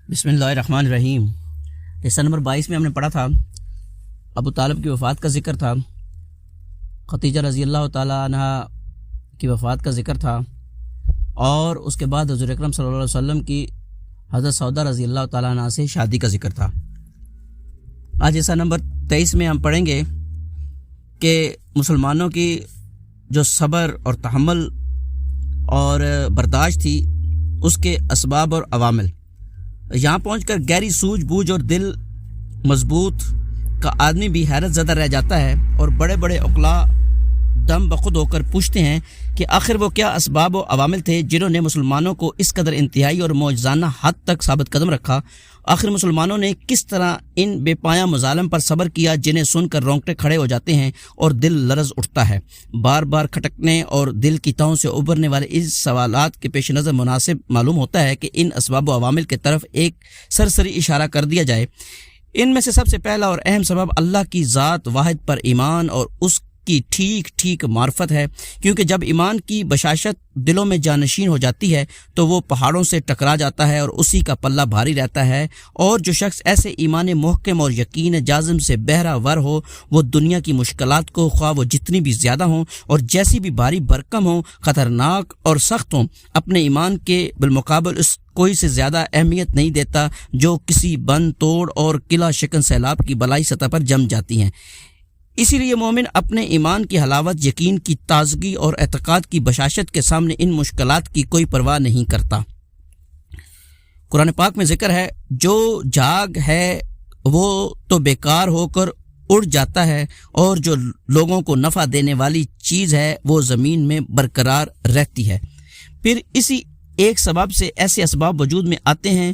بسم اللہ الرحمن الرحیم۔ حصہ نمبر 22 میں ہم نے پڑھا تھا ابو طالب کی وفات کا ذکر تھا، خدیجہ رضی اللہ تعالیٰ عنہ کی وفات کا ذکر تھا، اور اس کے بعد حضور اکرم صلی اللہ علیہ وسلم کی حضرت سودہ رضی اللہ تعالیٰ عنہ سے شادی کا ذکر تھا۔ آج حصہ نمبر 23 میں ہم پڑھیں گے کہ مسلمانوں کی جو صبر اور تحمل اور برداشت تھی اس کے اسباب اور عوامل۔ یہاں پہنچ کر گہری سوجھ بوجھ اور دل مضبوط کا آدمی بھی حیرت زدہ رہ جاتا ہے، اور بڑے بڑے عقلاء دم بخود ہو کر پوچھتے ہیں کہ آخر وہ کیا اسباب و عوامل تھے جنہوں نے مسلمانوں کو اس قدر انتہائی اور معجزانہ حد تک ثابت قدم رکھا۔ آخر مسلمانوں نے کس طرح ان بے پایہ مظالم پر صبر کیا جنہیں سن کر رونگٹے کھڑے ہو جاتے ہیں اور دل لرز اٹھتا ہے۔ بار بار کھٹکنے اور دل کی تہوں سے ابھرنے والے اس سوالات کے پیش نظر مناسب معلوم ہوتا ہے کہ ان اسباب و عوامل کی طرف ایک سرسری اشارہ کر دیا جائے۔ ان میں سے سب سے پہلا اور اہم سبب اللہ کی ذات واحد پر ایمان اور اس کی ٹھیک معرفت ہے، کیونکہ جب ایمان کی بشاشت دلوں میں جانشین ہو جاتی ہے تو وہ پہاڑوں سے ٹکرا جاتا ہے اور اسی کا پلہ بھاری رہتا ہے، اور جو شخص ایسے ایمان محکم اور یقین جازم سے بہرہ ور ہو وہ دنیا کی مشکلات کو خواہ وہ جتنی بھی زیادہ ہوں اور جیسی بھی بھاری بھرکم ہوں، خطرناک اور سخت ہوں، اپنے ایمان کے بالمقابل اس کوئی سے زیادہ اہمیت نہیں دیتا جو کسی بند توڑ اور قلعہ شکن سیلاب کی بلائی سطح پر جم جاتی ہیں۔ اسی لیے مومن اپنے ایمان کی حلاوت، یقین کی تازگی اور اعتقاد کی بشاشت کے سامنے ان مشکلات کی کوئی پرواہ نہیں کرتا۔ قرآن پاک میں ذکر ہے، جو جاگ ہے وہ تو بیکار ہو کر اڑ جاتا ہے، اور جو لوگوں کو نفع دینے والی چیز ہے وہ زمین میں برقرار رہتی ہے۔ پھر اسی ایک سبب سے ایسے اسباب وجود میں آتے ہیں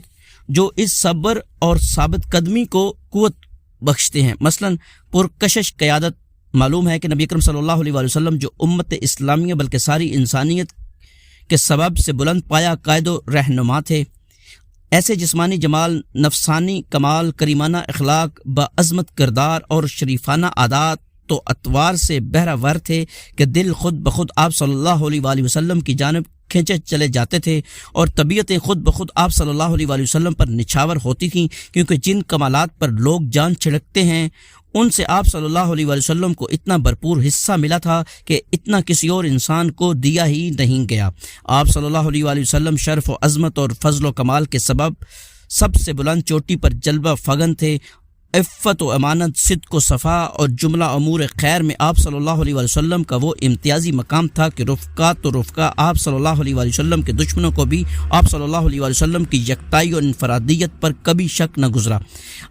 جو اس صبر اور ثابت قدمی کو قوت بخشتے ہیں۔ مثلا پرکشش قیادت۔ معلوم ہے کہ نبی اکرم صلی اللہ علیہ وسلم جو امت اسلامیہ بلکہ ساری انسانیت کے سبب سے بلند پایا قائد و رہنما تھے۔ ایسے جسمانی جمال، نفسانی کمال، کریمانہ اخلاق، باعظمت کردار اور شریفانہ عادات تو اطوار سے بہرہ ور تھے کہ دل خود بخود آپ صلی اللہ علیہ وآلہ وسلم کی جانب کھینچے چلے جاتے تھے، اور طبیعتیں خود بخود آپ صلی اللہ علیہ وآلہ وسلم پر نچھاور ہوتی تھیں، کیونکہ جن کمالات پر لوگ جان چھڑکتے ہیں ان سے آپ صلی اللہ علیہ وآلہ وسلم کو اتنا بھرپور حصہ ملا تھا کہ اتنا کسی اور انسان کو دیا ہی نہیں گیا۔ آپ صلی اللہ علیہ وآلہ وسلم شرف و عظمت اور فضل و کمال کے سبب سب سے بلند چوٹی پر جلوہ فگن تھے۔ عفت و امانت، صدق و صفا اور جملہ امور خیر میں آپ صلی اللہ علیہ وآلہ وسلم کا وہ امتیازی مقام تھا کہ رفقا آپ صلی اللہ علیہ وآلہ وسلم کے دشمنوں کو بھی آپ صلی اللہ علیہ وآلہ وسلم کی یکتائی اور انفرادیت پر کبھی شک نہ گزرا۔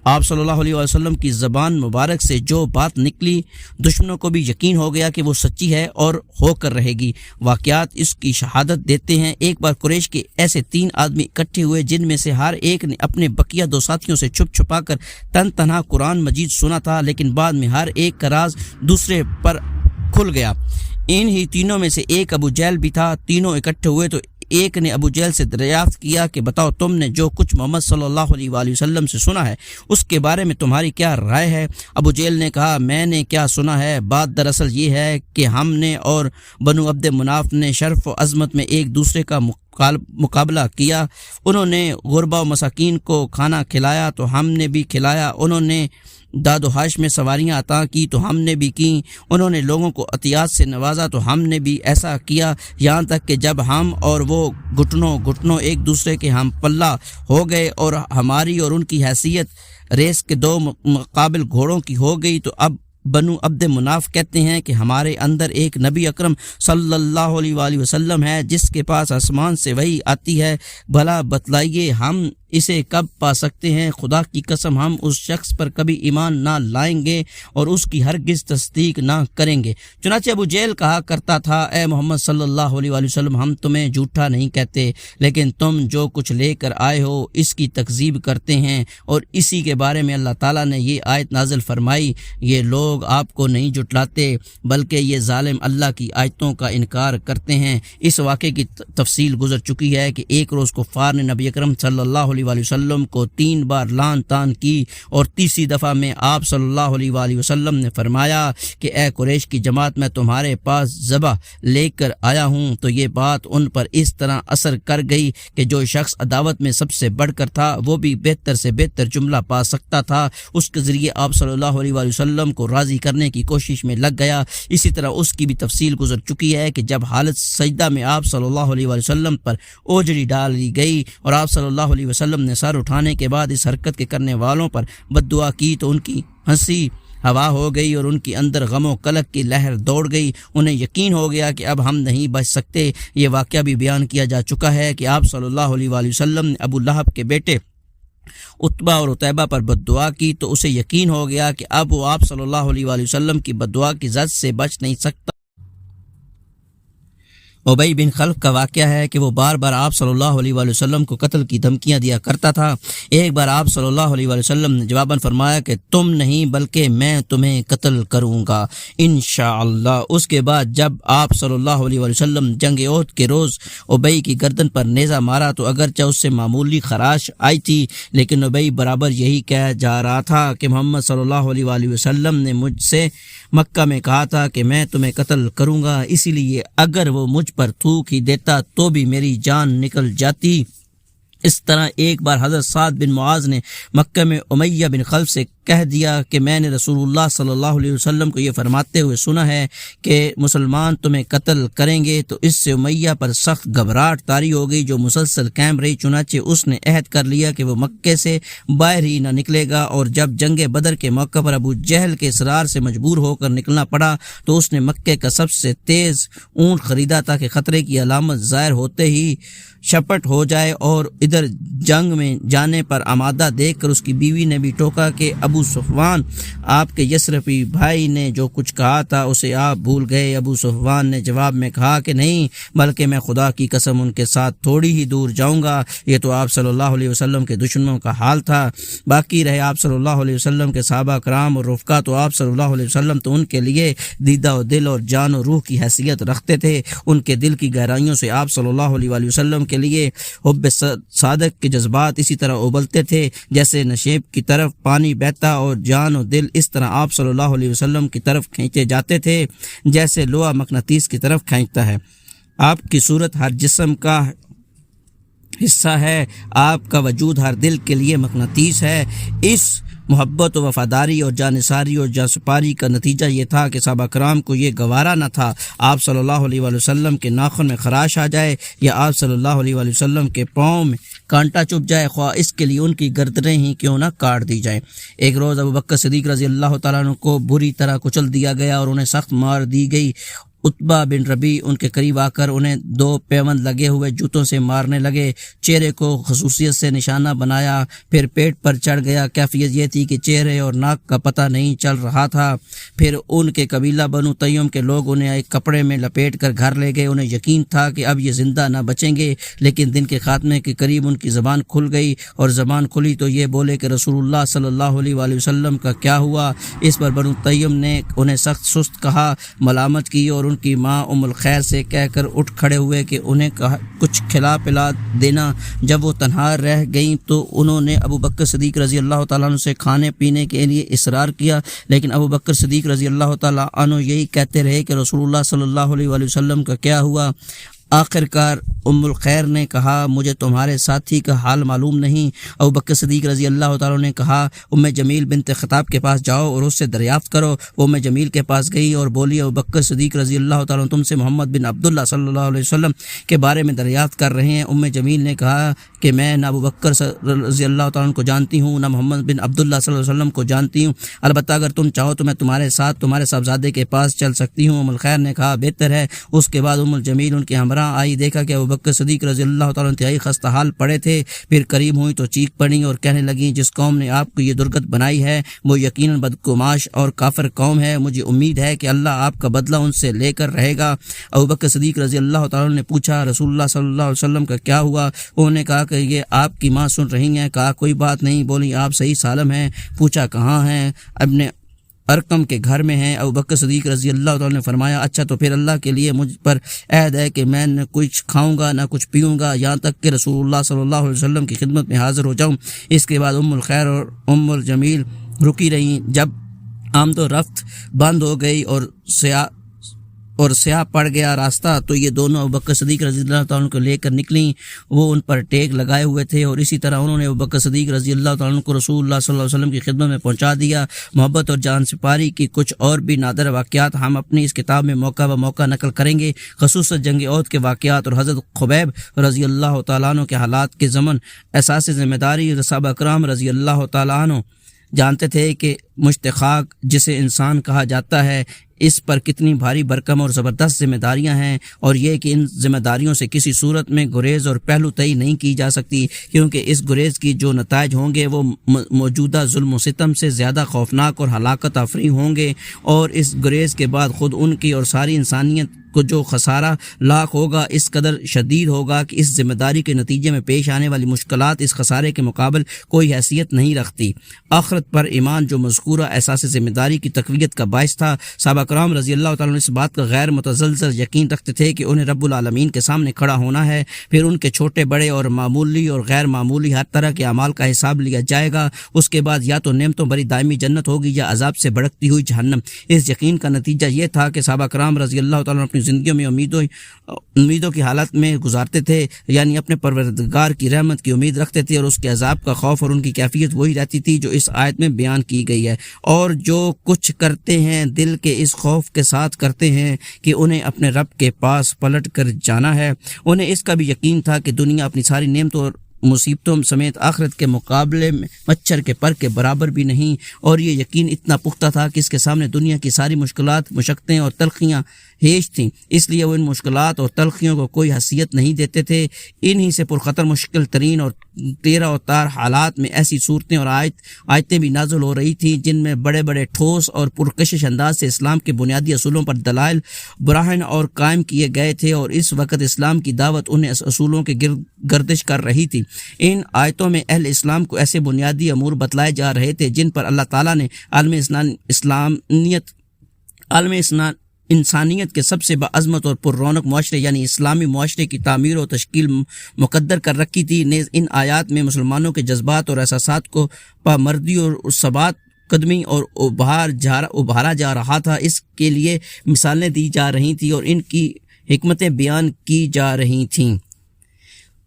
آپ صلی اللہ علیہ وآلہ وسلم کی زبان مبارک سے جو بات نکلی دشمنوں کو بھی یقین ہو گیا کہ وہ سچی ہے اور ہو کر رہے گی۔ واقعات اس کی شہادت دیتے ہیں۔ ایک بار قریش کے ایسے 3 آدمی اکٹھے ہوئے جن میں سے ہر ایک نے اپنے بقیہ 2 ساتھیوں سے چھپ چھپا کر تنہا قرآن مجید سنا تھا، لیکن بعد میں ہر ایک کا راز دوسرے پر کھل گیا۔ ان ہی تینوں میں سے ایک ابو جہل بھی تھا۔ تینوں اکٹھے ہوئے تو ایک نے ابو جہل سے دریافت کیا کہ بتاؤ، تم نے جو کچھ محمد صلی اللہ علیہ وآلہ وسلم سے سنا ہے اس کے بارے میں تمہاری کیا رائے ہے؟ ابو جہل نے کہا، میں نے کیا سنا ہے، بات دراصل یہ ہے کہ ہم نے اور بنو عبد مناف نے شرف و عظمت میں ایک دوسرے کا مقابلہ کیا۔ انہوں نے غربا و مساکین کو کھانا کھلایا تو ہم نے بھی کھلایا، انہوں نے داد و حاش میں سواریاں عطا کی تو ہم نے بھی کیں، انہوں نے لوگوں کو عطیات سے نوازا تو ہم نے بھی ایسا کیا، یہاں تک کہ جب ہم اور وہ گھٹنوں ایک دوسرے کے ہم پلہ ہو گئے اور ہماری اور ان کی حیثیت ریس کے 2 مقابل گھوڑوں کی ہو گئی، تو اب بنو عبد مناف کہتے ہیں کہ ہمارے اندر ایک نبی اکرم صلی اللہ علیہ وآلہ وسلم ہے جس کے پاس آسمان سے وحی آتی ہے، بھلا بتلائیے ہم اسے کب پا سکتے ہیں؟ خدا کی قسم ہم اس شخص پر کبھی ایمان نہ لائیں گے اور اس کی ہرگز تصدیق نہ کریں گے۔ چنانچہ ابو جہل کہا کرتا تھا، اے محمد صلی اللہ علیہ وآلہ وسلم، ہم تمہیں جھوٹا نہیں کہتے، لیکن تم جو کچھ لے کر آئے ہو اس کی تکذیب کرتے ہیں، اور اسی کے بارے میں اللہ تعالیٰ نے یہ آیت نازل فرمائی، یہ لوگ آپ کو نہیں جھٹلاتے بلکہ یہ ظالم اللہ کی آیتوں کا انکار کرتے ہیں۔ اس واقعے کی تفصیل گزر چکی ہے کہ ایک روز کفار نے نبی اکرم صلی اللہ علیہ علیہ وآلہ وسلم کو 3 بار لعن طعن کی، اور تیسری دفعہ میں آپ صلی اللہ علیہ وآلہ وسلم نے فرمایا کہ اے قریش کی جماعت، میں تمہارے پاس ذبح لے کر آیا ہوں۔ تو یہ بات ان پر اس طرح اثر کر گئی کہ جو شخص عداوت میں سب سے بڑھ کر تھا وہ بھی بہتر سے بہتر جملہ پا سکتا تھا، اس کے ذریعے آپ صلی اللہ علیہ وآلہ وسلم کو راضی کرنے کی کوشش میں لگ گیا۔ اسی طرح اس کی بھی تفصیل گزر چکی ہے کہ جب حالت سجدہ میں آپ صلی اللہ علیہ وآلہ وسلم پر اوجڑی ڈالی گئی اور آپ صلی اللہ علیہ وسلم نے سر اٹھانے کے بعد اس حرکت کے کرنے والوں پر بد دعا کی تو ان کی ہنسی ہوا ہو گئی اور ان کے اندر غم و قلق کی لہر دوڑ گئی۔ انہیں یقین ہو گیا کہ اب ہم نہیں بچ سکتے۔ یہ واقعہ بھی بیان کیا جا چکا ہے کہ آپ صلی اللہ علیہ وآلہ وسلم نے ابو لہب کے بیٹے عتبہ اور عتیبہ پر بد دعا کی تو اسے یقین ہو گیا کہ اب وہ آپ صلی اللہ علیہ وآلہ وسلم کی بد دعا کی زد سے بچ نہیں سکتا۔ ابی بن خلف کا واقعہ ہے کہ وہ بار بار آپ صلی اللہ علیہ وآلہ وسلم کو قتل کی دھمکیاں دیا کرتا تھا۔ ایک بار آپ صلی اللہ علیہ وآلہ وسلم نے جواباً فرمایا کہ تم نہیں بلکہ میں تمہیں قتل کروں گا انشاءاللہ۔ اس کے بعد جب آپ صلی اللہ علیہ وآلہ وسلم جنگ احد کے روز ابی کی گردن پر نیزہ مارا تو اگرچہ اس سے معمولی خراش آئی تھی، لیکن ابی برابر یہی کہہ جا رہا تھا کہ محمد صلی اللہ علیہ وآلہ وسلم نے مجھ سے مکہ میں کہا تھا کہ میں تمہیں قتل کروں گا، اسی لیے اگر وہ مجھ پر تھوک ہی دیتا تو بھی میری جان نکل جاتی۔ اس طرح ایک بار حضرت سعد بن معاذ نے مکہ میں امیہ بن خلف سے کہہ دیا کہ میں نے رسول اللہ صلی اللہ علیہ وسلم کو یہ فرماتے ہوئے سنا ہے کہ مسلمان تمہیں قتل کریں گے، تو اس سے امیہ پر سخت گھبراہٹ طاری ہو گئی جو مسلسل قائم رہی۔ چنانچہ اس نے عہد کر لیا کہ وہ مکے سے باہر ہی نہ نکلے گا، اور جب جنگ بدر کے موقع پر ابو جہل کے اصرار سے مجبور ہو کر نکلنا پڑا تو اس نے مکے کا سب سے تیز اونٹ خریدا تاکہ خطرے کی علامت ظاہر ہوتے ہی شپٹ ہو جائے، اور ادھر جنگ میں جانے پر آمادہ دیکھ کر اس کی بیوی نے بھی ٹوکا کہ ابو صفوان آپ کے یسرفی بھائی نے جو کچھ کہا تھا اسے آپ بھول گئے۔ ابو صفوان نے جواب میں کہا کہ نہیں، بلکہ میں خدا کی قسم ان کے ساتھ تھوڑی ہی دور جاؤں گا۔ یہ تو آپ صلی اللہ علیہ وسلم کے دشمنوں کا حال تھا۔ باقی رہے آپ صلی اللہ علیہ وسلم کے صحابہ کرام اور رفقا، تو آپ صلی اللہ علیہ وسلم تو ان کے لیے دیدہ و دل اور جان و روح کی حیثیت رکھتے تھے۔ ان کے دل کی گہرائیوں سے آپ صلی اللہ علیہ وآلہ وسلم کے لیے حب صادق کے جذبات اسی طرح ابلتے تھے جیسے نشیب کی طرف پانی بہتا، اور جان و دل اس طرح آپ صلی اللہ علیہ وسلم کی طرف کھینچے جاتے تھے جیسے لوہا مقناطیس کی طرف کھینچتا ہے۔ آپ کی صورت ہر جسم کا حصہ ہے، آپ کا وجود ہر دل کے لیے مقناطیس ہے۔ اس محبت و وفاداری اور جانثاری اور جانسپاری کا نتیجہ یہ تھا کہ صحابہ کرام کو یہ گوارا نہ تھا آپ صلی اللہ علیہ وآلہ وسلم کے ناخن میں خراش آ جائے یا آپ صلی اللہ علیہ وآلہ وسلم کے پاؤں میں کانٹا چپ جائے، خواہ اس کے لیے ان کی گردنیں ہی کیوں نہ کاٹ دی جائیں۔ ایک روز ابو بکر صدیق رضی اللہ تعالیٰ عنہ کو بری طرح کچل دیا گیا اور انہیں سخت مار دی گئی۔ عتبہ بن ربیع ان کے قریب آ کر انہیں 2 پیوند لگے ہوئے جوتوں سے مارنے لگے، چہرے کو خصوصیت سے نشانہ بنایا، پھر پیٹ پر چڑھ گیا۔ کیفیت یہ تھی کہ چہرے اور ناک کا پتہ نہیں چل رہا تھا۔ پھر ان کے قبیلہ بنو تیم کے لوگ انہیں ایک کپڑے میں لپیٹ کر گھر لے گئے۔ انہیں یقین تھا کہ اب یہ زندہ نہ بچیں گے، لیکن دن کے خاتمے کے قریب ان کی زبان کھل گئی، اور زبان کھلی تو یہ بولے کہ رسول اللہ صلی اللہ علیہ وآلہ وسلم کا کیا ہوا؟ اس پر بنو تیم نے انہیں سخت سست کہا، ملامت کی، اور ان کی ماں ام الخیر سے کہہ کر اٹھ کھڑے ہوئے کہ انہیں کچھ کھلا پلا دینا۔ جب وہ تنہا رہ گئیں تو انہوں نے ابو بکر صدیق رضی اللہ تعالیٰ عنہ سے کھانے پینے کے لیے اصرار کیا، لیکن ابو بکر صدیق رضی اللہ تعالیٰ عنہ یہی کہتے رہے کہ رسول اللہ صلی اللہ علیہ وآلہ وسلم کا کیا ہوا؟ آخر کار ام الخیر نے کہا مجھے تمہارے ساتھی کا حال معلوم نہیں۔ ابو بکر صدیق رضی اللہ تعالیٰ نے کہا ام جمیل بنت خطاب کے پاس جاؤ اور اس سے دریافت کرو۔ وہ ام جمیل کے پاس گئی اور بولی ابو بکر صدیق رضی اللہ تعالیٰ تم سے محمد بن عبداللہ صلی اللہ علیہ وسلم کے بارے میں دریافت کر رہے ہیں۔ ام جمیل نے کہا کہ میں نہ ابو بکر رضی اللہ تعالیٰ کو جانتی ہوں نہ محمد بن عبداللہ صلی اللہ علیہ وسلم کو جانتی ہوں، البتہ اگر تم چاہو تو میں تمہارے ساتھ تمہارے صاحبزادے کے پاس چل سکتی ہوں۔ ام الخیر نے کہا بہتر ہے۔ اس کے بعد ام الجمیل ان کے ہمراہ آئی، دیکھا کہ ابو بکر صدیق رضی اللہ تعالیٰ انتہائی خستہ حال پڑے تھے۔ پھر قریب ہوئی تو چیخ پڑی اور کہنے لگیں جس قوم نے آپ کو یہ درگت بنائی ہے وہ یقیناً بدگماش اور کافر قوم ہے، مجھے امید ہے کہ اللہ آپ کا بدلہ ان سے لے کر رہے گا۔ ابو بکر صدیق رضی اللہ تعالیٰ نے پوچھا رسول اللہ صلی اللہ علیہ وسلم کا کیا ہوا؟ انہوں نے کہا کہ یہ آپ کی ماں سن رہی ہیں۔ کہا کوئی بات نہیں۔ بولی آپ صحیح سالم ہیں؟ پوچھا کہاں ہیں؟ ارقم کے گھر میں ہیں۔ ابو بکر صدیق رضی اللہ تعالیٰ نے فرمایا اچھا تو پھر اللہ کے لیے مجھ پر عہد ہے کہ میں نہ کچھ کھاؤں گا نہ کچھ پیوں گا یہاں تک کہ رسول اللہ صلی اللہ علیہ وسلم کی خدمت میں حاضر ہو جاؤں۔ اس کے بعد ام الخیر اور ام الجمیل رکی رہیں۔ جب آمد و رفت بند ہو گئی اور سیاہ پڑ گیا راستہ تو یہ دونوں ابوبکر صدیق رضی اللہ تعالیٰ کو لے کر نکلیں۔ وہ ان پر ٹیک لگائے ہوئے تھے اور اسی طرح انہوں نے ابوبکر صدیق رضی اللہ تعالیٰ کو رسول اللہ صلی اللہ علیہ وسلم کی خدمت میں پہنچا دیا۔ محبت اور جان سپاری کی کچھ اور بھی نادر واقعات ہم اپنی اس کتاب میں موقع بہ موقع نقل کریں گے، خصوصاً جنگ احد کے واقعات اور حضرت خبیب رضی اللہ تعالیٰ عنہ کے حالات کے ضمن احساس ذمہ داری۔ صحابہ اکرام رضی اللہ تعالیٰ عنہ جانتے تھے کہ مشت خاک جسے انسان کہا جاتا ہے اس پر کتنی بھاری بھرکم اور زبردست ذمہ داریاں ہیں، اور یہ کہ ان ذمہ داریوں سے کسی صورت میں گریز اور پہلو طئی نہیں کی جا سکتی، کیونکہ اس گریز کی جو نتائج ہوں گے وہ موجودہ ظلم و ستم سے زیادہ خوفناک اور ہلاکت آفریں ہوں گے، اور اس گریز کے بعد خود ان کی اور ساری انسانیت کو جو خسارہ لاحق ہوگا اس قدر شدید ہوگا کہ اس ذمہ داری کے نتیجے میں پیش آنے والی مشکلات اس خسارے کے مقابل کوئی حیثیت نہیں رکھتی۔ آخرت پر ایمان جو مذکورہ احساس ذمہ داری کی تقویت کا باعث تھا، صحابہ کرام رضی اللہ تعالیٰ عنہ اس بات کا غیر متزلزل یقین رکھتے تھے کہ انہیں رب العالمین کے سامنے کھڑا ہونا ہے، پھر ان کے چھوٹے بڑے اور معمولی اور غیر معمولی ہر طرح کے اعمال کا حساب لیا جائے گا۔ اس کے بعد یا تو نعمتوں بھری دائمی جنت ہوگی یا عذاب سے بھڑکتی ہوئی جہنم۔ اس یقین کا نتیجہ یہ تھا کہ صحابہ کرام رضی اللہ تعالیٰ عنہ اپنی زندگیوں میں امیدوں کی حالت میں گزارتے تھے، یعنی اپنے پروردگار کی رحمت کی امید رکھتے تھے اور اس کے عذاب کا خوف، اور ان کی کیفیت وہی رہتی تھی جو اس آیت میں بیان کی گئی ہے۔ اور جو کچھ کرتے ہیں دل کے اس خوف کے ساتھ کرتے ہیں کہ انہیں اپنے رب کے پاس پلٹ کر جانا ہے۔ انہیں اس کا بھی یقین تھا کہ دنیا اپنی ساری نعمتوں اور مصیبتوں سمیت آخرت کے مقابلے میں مچھر کے پر کے برابر بھی نہیں، اور یہ یقین اتنا پختہ تھا کہ اس کے سامنے دنیا کی ساری مشکلات، مشقتیں اور تلخیاں ہیج تھیں، اس لیے وہ ان مشکلات اور تلخیوں کو کوئی حیثیت نہیں دیتے تھے۔ انہی سے پرخطر مشکل ترین اور تیرہ و تار حالات میں ایسی صورتیں اور آیتیں بھی نازل ہو رہی تھیں جن میں بڑے بڑے ٹھوس اور پرکشش انداز سے اسلام کے بنیادی اصولوں پر دلائل براہن اور قائم کیے گئے تھے، اور اس وقت اسلام کی دعوت انہیں اصولوں کے گردش کر رہی تھی۔ ان آیتوں میں اہل اسلام کو ایسے بنیادی امور بتلائے جا رہے تھے جن پر اللہ تعالیٰ نے عالم انسانیت کے سب سے باعظمت اور پر رونق معاشرے یعنی اسلامی معاشرے کی تعمیر و تشکیل مقدر کر رکھی تھی۔ نیز ان آیات میں مسلمانوں کے جذبات اور احساسات کو پامردی اور ثبات قدمی اور ابھارا جا رہا تھا، اس کے لیے مثالیں دی جا رہی تھیں اور ان کی حکمتیں بیان کی جا رہی تھیں۔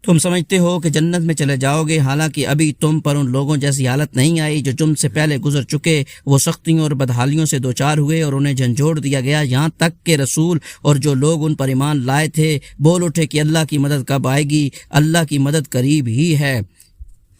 تم سمجھتے ہو کہ جنت میں چلے جاؤ گے، حالانکہ ابھی تم پر ان لوگوں جیسی حالت نہیں آئی جو تم سے پہلے گزر چکے۔ وہ سختیوں اور بدحالیوں سے دوچار ہوئے اور انہیں جھنجھوڑ دیا گیا، یہاں تک کہ رسول اور جو لوگ ان پر ایمان لائے تھے بول اٹھے کہ اللہ کی مدد کب آئے گی، اللہ کی مدد قریب ہی ہے۔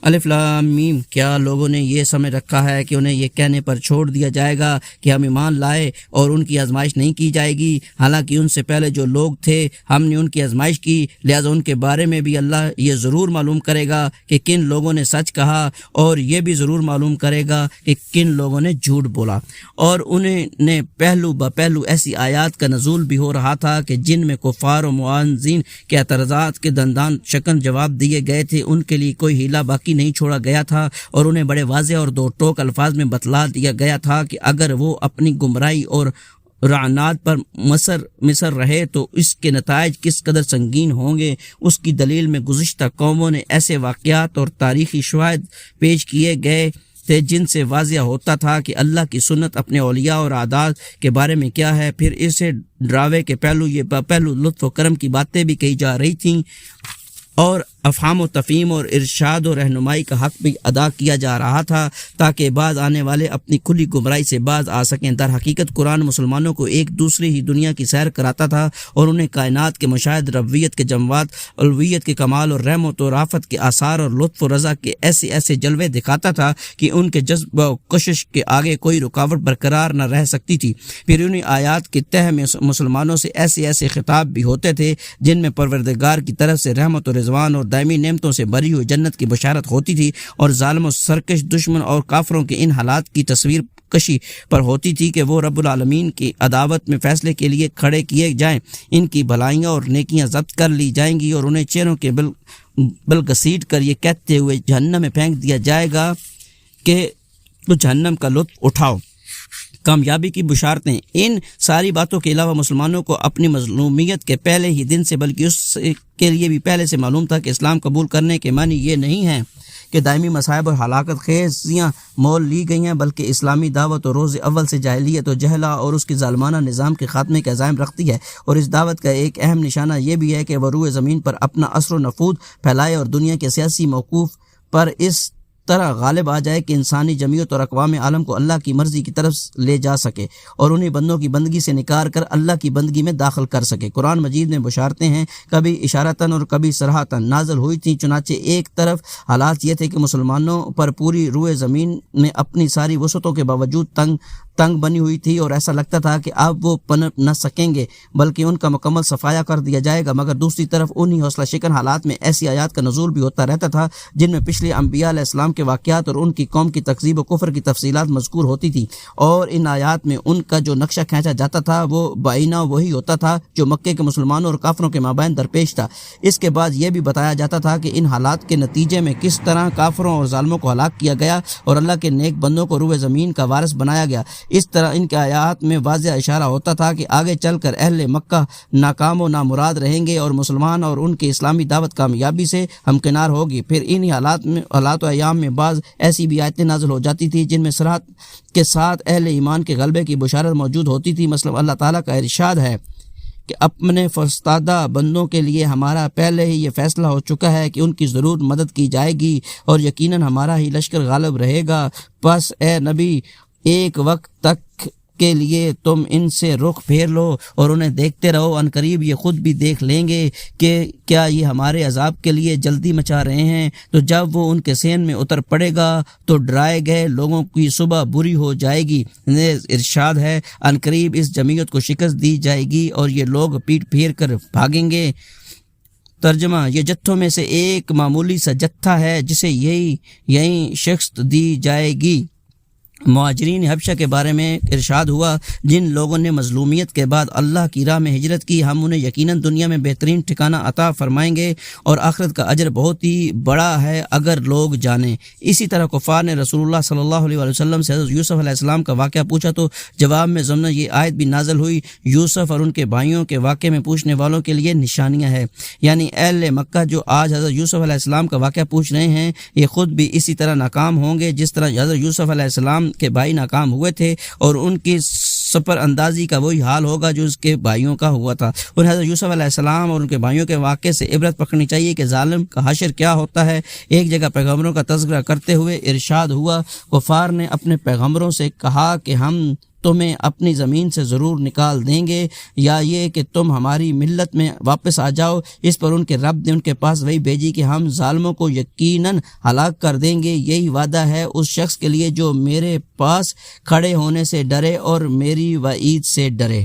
الف لام میم، کیا لوگوں نے یہ سمجھ رکھا ہے کہ انہیں یہ کہنے پر چھوڑ دیا جائے گا کہ ہم ایمان لائے اور ان کی آزمائش نہیں کی جائے گی، حالانکہ ان سے پہلے جو لوگ تھے ہم نے ان کی آزمائش کی، لہذا ان کے بارے میں بھی اللہ یہ ضرور معلوم کرے گا کہ کن لوگوں نے سچ کہا، اور یہ بھی ضرور معلوم کرے گا کہ کن لوگوں نے جھوٹ بولا۔ اور انہیں نے پہلو بپہلو ایسی آیات کا نزول بھی ہو رہا تھا کہ جن میں کفار و معاندین کے اعتراضات کے دندان شکن جواب دیے گئے تھے، ان کے لیے کوئی ہیلہ باقی نہیں چھوڑا گیا تھا، اور انہیں بڑے واضح اور دو ٹوک الفاظ میں بتلا دیا گیا تھا کہ اگر وہ اپنی گمراہی اور رعنات پر مصر رہے تو اس کے نتائج کس قدر سنگین ہوں گے۔ اس کی دلیل میں گزشتہ قوموں نے ایسے واقعات اور تاریخی شواہد پیش کیے گئے تھے جن سے واضح ہوتا تھا کہ اللہ کی سنت اپنے اولیاء اور عادات کے بارے میں کیا ہے۔ پھر اسے ڈراوے کے پہلو لطف و کرم کی باتیں بھی کہی جا رہی تھیں، اور افہام و تفہیم اور ارشاد و رہنمائی کا حق بھی ادا کیا جا رہا تھا تاکہ بعض آنے والے اپنی کھلی گمراہی سے باز آ سکیں۔ در حقیقت قرآن مسلمانوں کو ایک دوسری ہی دنیا کی سیر کراتا تھا اور انہیں کائنات کے مشاہد، ربویت کے جموات، الوہیت کے کمال اور رحمت و رافت کے آثار اور لطف و رضا کے ایسے جلوے دکھاتا تھا کہ ان کے جذب و کشش کے آگے کوئی رکاوٹ برقرار نہ رہ سکتی تھی۔ پھر انہیں آیات کے تہ میں مسلمانوں سے ایسے خطاب بھی ہوتے تھے جن میں پروردگار کی طرف سے رحمت و رضوان اور دائمی نعمتوں سے بھری ہوئی جنت کی بشارت ہوتی تھی، اور ظالم و سرکش دشمن اور کافروں کے ان حالات کی تصویر کشی پر ہوتی تھی کہ وہ رب العالمین کی عداوت میں فیصلے کے لیے کھڑے کیے جائیں، ان کی بھلائیاں اور نیکیاں ضبط کر لی جائیں گی اور انہیں چہروں کے بل گھسیٹ کر یہ کہتے ہوئے جہنم میں پھینک دیا جائے گا کہ تو جہنم کا لطف اٹھاؤ۔ کامیابی کی بشارتیں۔ ان ساری باتوں کے علاوہ مسلمانوں کو اپنی مظلومیت کے پہلے ہی دن سے بلکہ اس کے لیے بھی پہلے سے معلوم تھا کہ اسلام قبول کرنے کے معنی یہ نہیں ہے کہ دائمی مصائب اور ہلاکت خیزیاں مول لی گئی ہیں، بلکہ اسلامی دعوت اور روز اول سے جاہلیت و جہلا اور اس کے ظالمانہ نظام کے خاتمے کا عزائم رکھتی ہے، اور اس دعوت کا ایک اہم نشانہ یہ بھی ہے کہ وہ روئے زمین پر اپنا اثر و نفوذ پھیلائے اور دنیا کے سیاسی موقوف پر اس طرح غالب آ جائے کہ انسانی جمعیت اور اقوام عالم کو اللہ کی مرضی کی طرف لے جا سکے اور انہیں بندوں کی بندگی سے نکار کر اللہ کی بندگی میں داخل کر سکے۔ قرآن مجید میں بشارتیں ہیں کبھی اشارتاً اور کبھی صراحتاً نازل ہوئی تھیں، چنانچہ ایک طرف حالات یہ تھے کہ مسلمانوں پر پوری روئے زمین میں اپنی ساری وسعتوں کے باوجود تنگ بنی ہوئی تھی اور ایسا لگتا تھا کہ اب وہ پنپ نہ سکیں گے بلکہ ان کا مکمل صفایا کر دیا جائے گا، مگر دوسری طرف انہی حوصلہ شکن حالات میں ایسی آیات کا نزول بھی ہوتا رہتا تھا جن میں پچھلے انبیاء علیہ السلام کے واقعات اور ان کی قوم کی تکذیب و کفر کی تفصیلات مذکور ہوتی تھی، اور ان آیات میں ان کا جو نقشہ کھینچا جاتا تھا وہ بعینہ وہی ہوتا تھا جو مکے کے مسلمانوں اور کافروں کے مابین درپیش تھا۔ اس کے بعد یہ بھی بتایا جاتا تھا کہ ان حالات کے نتیجے میں کس طرح کافروں اور ظالموں کو ہلاک کیا گیا اور اللہ کے نیک بندوں کو روئے زمین کا وارث بنایا گیا۔ اس طرح ان کے آیات میں واضح اشارہ ہوتا تھا کہ آگے چل کر اہل مکہ ناکام و نامراد رہیں گے اور مسلمان اور ان کی اسلامی دعوت کامیابی سے ہمکنار ہوگی۔ پھر انہی حالات و ایام میں بعض ایسی بھی آیتیں نازل ہو جاتی تھی جن میں صراحت کے ساتھ اہل ایمان کے غلبے کی بشارت موجود ہوتی تھی۔ مثلا اللہ تعالیٰ کا ارشاد ہے کہ اپنے فرستادہ بندوں کے لیے ہمارا پہلے ہی یہ فیصلہ ہو چکا ہے کہ ان کی ضرور مدد کی جائے گی اور یقیناً ہمارا ہی لشکر غالب رہے گا، پس اے نبی ایک وقت تک کے لیے تم ان سے رخ پھیر لو اور انہیں دیکھتے رہو، ان قریب یہ خود بھی دیکھ لیں گے کہ کیا یہ ہمارے عذاب کے لیے جلدی مچا رہے ہیں، تو جب وہ ان کے سین میں اتر پڑے گا تو ڈرائے گئے لوگوں کی صبح بری ہو جائے گی۔ ارشاد ہے ان قریب اس جمعیت کو شکست دی جائے گی اور یہ لوگ پیٹ پھیر کر بھاگیں گے۔ ترجمہ: یہ جتھوں میں سے ایک معمولی سا جتھا ہے جسے یہی شکست دی جائے گی۔ مہاجرین حبشہ کے بارے میں ارشاد ہوا جن لوگوں نے مظلومیت کے بعد اللہ کی راہ میں ہجرت کی، ہم انہیں یقیناً دنیا میں بہترین ٹھکانہ عطا فرمائیں گے اور آخرت کا اجر بہت ہی بڑا ہے اگر لوگ جانیں۔ اسی طرح کفار نے رسول اللہ صلی اللہ علیہ وسلم سے حضرت یوسف علیہ السلام کا واقعہ پوچھا تو جواب میں ضمن یہ آیت بھی نازل ہوئی، یوسف اور ان کے بھائیوں کے واقعے میں پوچھنے والوں کے لیے نشانیاں ہیں، یعنی اہل مکہ جو آج حضرت یوسف علیہ السلام کا واقعہ پوچھ رہے ہیں یہ خود بھی اسی طرح ناکام ہوں گے جس طرح حضرت یوسف علیہ السلام کے بھائی ناکام ہوئے تھے، اور ان کی سپر اندازی کا وہی حال ہوگا جو اس کے بھائیوں کا ہوا تھا۔ اور حضرت یوسف علیہ السلام اور ان کے بھائیوں کے واقعے سے عبرت پکڑنی چاہیے کہ ظالم کا حشر کیا ہوتا ہے۔ ایک جگہ پیغمبروں کا تذکرہ کرتے ہوئے ارشاد ہوا، کفار نے اپنے پیغمبروں سے کہا کہ ہم تمہیں اپنی زمین سے ضرور نکال دیں گے یا یہ کہ تم ہماری ملت میں واپس آ جاؤ۔ اس پر ان کے رب نے ان کے پاس وہی بھیجی کہ ہم ظالموں کو یقیناً ہلاک کر دیں گے، یہی وعدہ ہے اس شخص کے لیے جو میرے پاس کھڑے ہونے سے ڈرے اور میری وعید سے ڈرے۔